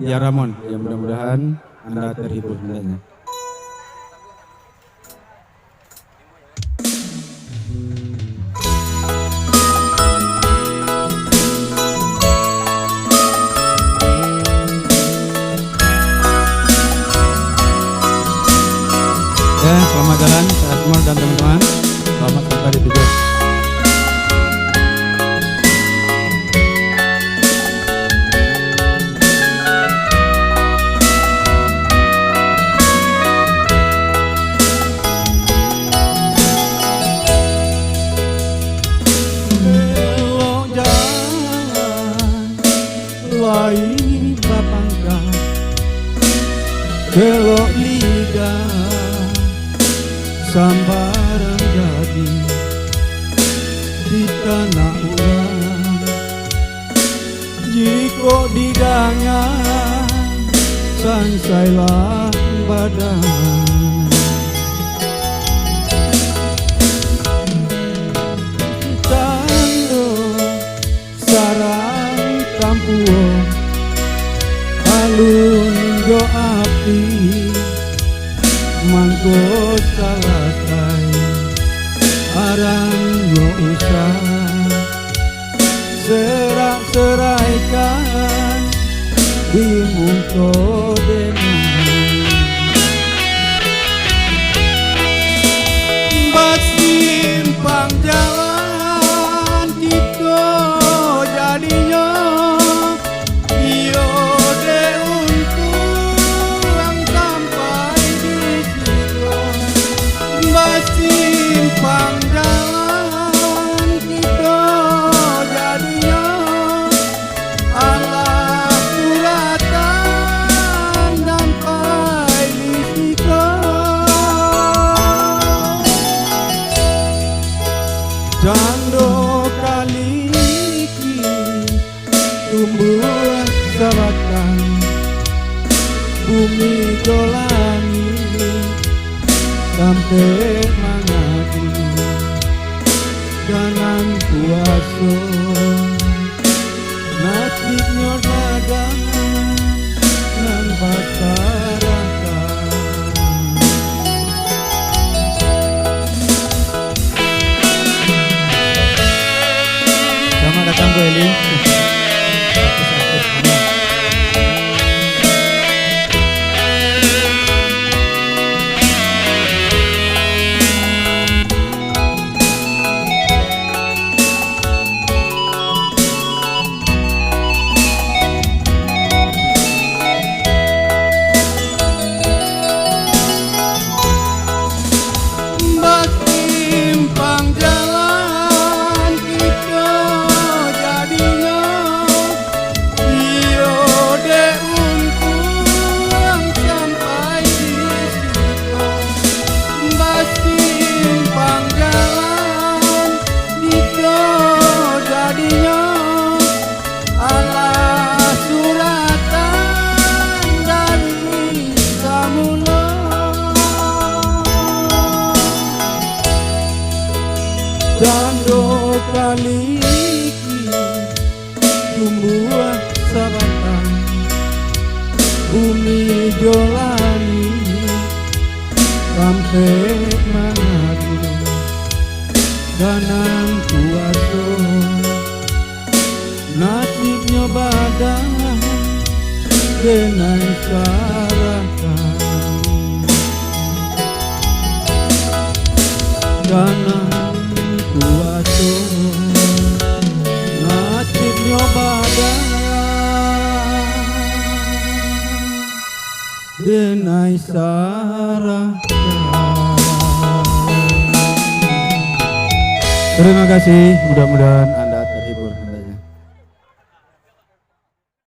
Ya Ramon, ya mudah-mudahan Anda terhibur hendaknya. Ya, selamat jalan Kak Asmor dan teman-teman. Selamat sampai di tujuan. Belok jalan lain papangkan, belok lidah sambaran jadi di tanah urang, jika didangan sansailah badan. Tando sarang kampuo alun go api mangko salasai arang yo usah serak-seraikan di muka denang basimpang jalan kita jadinya iyo de untung sampai di situ basimpang jalan kita jadinya Allah suratan sampai di situ jando kali tumbuh sabatan bumi golani sampai mangadi kanan kuaso nasibnya dagang nan pasarakan. Selamat datang Bu Eli. Basimpang jalan kita jadinya iyo de untung sampai di situ basimpang jalan kita jadinya Allah suratan dari samula jando kali tumbuh sabatan bumi jolani sampai mangadu kanan kuaso nasibnya badan denai sarakan kanan kuaso nasibnya badan denai sarakan. Terima kasih, mudah-mudahan